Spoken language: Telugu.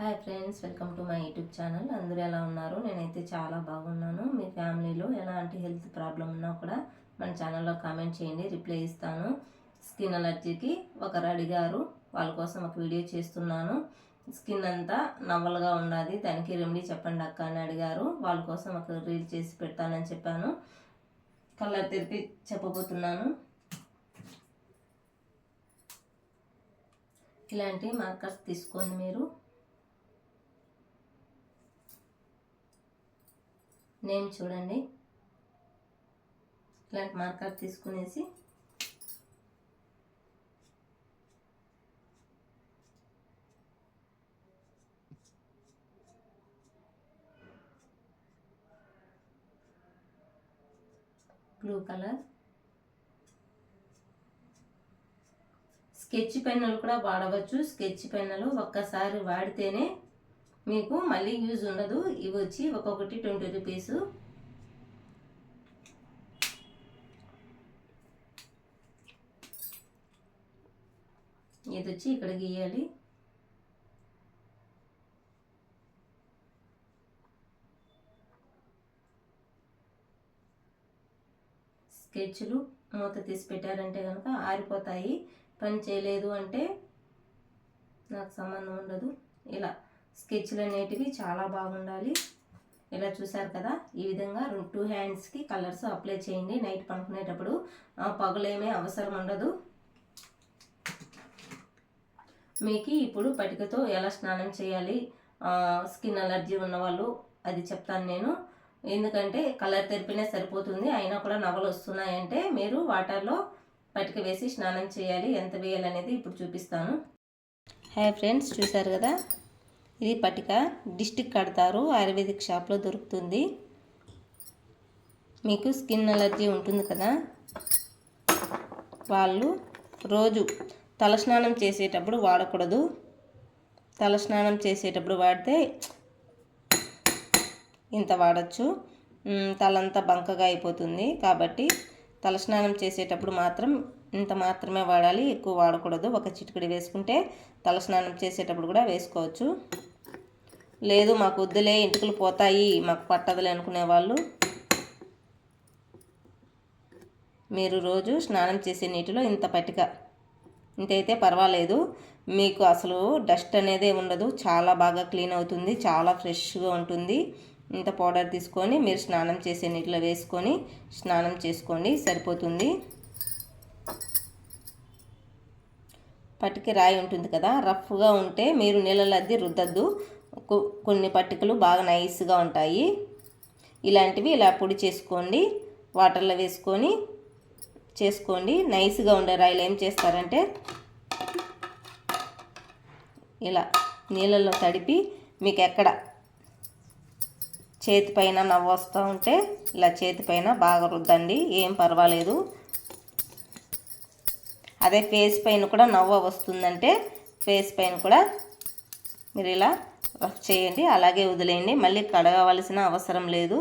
Hi friends, welcome to my YouTube channel. అందరూ ఎలా ఉన్నారు? నేనైతే చాలా బాగున్నాను. మీ ఫ్యామిలీలో ఎలాంటి హెల్త్ ప్రాబ్లం ఉన్నా కూడా మన ఛానల్లో కామెంట్ చేయండి, రిప్లై ఇస్తాను. స్కిన్ అలర్జీకి ఒకరు అడిగారు, వాళ్ళ కోసం ఒక వీడియో చేస్తున్నాను. స్కిన్ అంతా నవ్వలుగా ఉన్నది, దానికి రెమెడీ చెప్పండి అక్క అని అడిగారు. వాళ్ళ కోసం ఒక రీల్ చేసి పెడతానని చెప్పాను. కలర్ తెరిపి చెప్పబోతున్నాను. ఇలాంటి మార్కర్స్ తీసుకొని మీరు నేమ్ చూడండి. ఇలాంటి మార్కర్ తీసుకునేసి బ్లూ కలర్ స్కెచ్ పెన్నులు కూడా వాడవచ్చు. స్కెచ్ పెన్నులు ఒక్కసారి వాడితేనే మీకు మళ్ళీ యూజ్ ఉండదు. ఇవి వచ్చి ఒక్కొక్కటి 20 రూపీస్. ఇది వచ్చి ఇక్కడ గీయాలి. స్కెచ్లు మూత తీసి పెట్టారంటే కనుక ఆరిపోతాయి. పని చేయలేదు అంటే నాకు సంబంధం ఉండదు. ఇలా స్కెచ్లు అనేటివి చాలా బాగుండాలి. ఇలా చూసారు కదా, ఈ విధంగా 2 హ్యాండ్స్కి కలర్స్ అప్లై చేయండి. నైట్ పనుకునేటప్పుడు పగులేమీ అవసరం ఉండదు. మీకు ఇప్పుడు పటికతో ఎలా స్నానం చేయాలి, స్కిన్ అలర్జీ ఉన్నవాళ్ళు అది చెప్తాను నేను. ఎందుకంటే కలర్ తెరిపినే సరిపోతుంది, అయినా కూడా నవలు వస్తున్నాయంటే మీరు వాటర్లో పటిక వేసి స్నానం చేయాలి. ఎంత వేయాలనేది ఇప్పుడు చూపిస్తాను. హాయ్ ఫ్రెండ్స్, చూసారు కదా, ఇది పటిక. డిస్టిక్ కడతారు, ఆయుర్వేదిక్ షాప్లో దొరుకుతుంది. మీకు స్కిన్ అలర్జీ ఉంటుంది కదా, వాళ్ళు రోజు తలస్నానం చేసేటప్పుడు వాడకూడదు. తలస్నానం చేసేటప్పుడు వాడితే ఇంత వాడచ్చు, తలంతా బంకగా అయిపోతుంది. కాబట్టి తలస్నానం చేసేటప్పుడు మాత్రం ఇంత మాత్రమే వాడాలి, ఎక్కువ వాడకూడదు. ఒక చిటికెడు వేసుకుంటే తలస్నానం చేసేటప్పుడు కూడా వేసుకోవచ్చు. లేదు మాకు వద్దులే, ఎంటుకలు పోతాయి, మాకు పట్టదులే అనుకునే వాళ్ళు మీరు రోజు స్నానం చేసే నీటిలో ఇంత పటిక ఇంతైతే పర్వాలేదు. మీకు అసలు డస్ట్ అనేదే ఉండదు, చాలా బాగా క్లీన్ అవుతుంది, చాలా ఫ్రెష్గా ఉంటుంది. ఇంత పౌడర్ తీసుకొని మీరు స్నానం చేసే నీటిలో వేసుకొని స్నానం చేసుకోండి, సరిపోతుంది. పటిక రాయి ఉంటుంది కదా, రఫ్గా ఉంటే మీరు నీళ్ళలో అద్ది రుద్దద్దు. కొన్ని పట్టికలు బాగా నైస్గా ఉంటాయి. ఇలాంటివి ఇలా పొడి చేసుకోండి, వాటర్లో వేసుకొని చేసుకోండి. నైస్గా ఉండే రాయిలు ఏం చేస్తారంటే ఇలా నీళ్ళల్లో తడిపి మీకు ఎక్కడ చేతిపైన నవ్వు వస్తూ ఉంటే ఇలా చేతిపైన బాగా రుద్దండి, ఏం పర్వాలేదు. అదే ఫేస్ పైన కూడా నవ్వు వస్తుందంటే ఫేస్ పైన కూడా మీరు ఇలా రఫ్ చేయండి, అలాగే వదిలేయండి. మళ్ళీ కడగవలసిన అవసరం లేదు.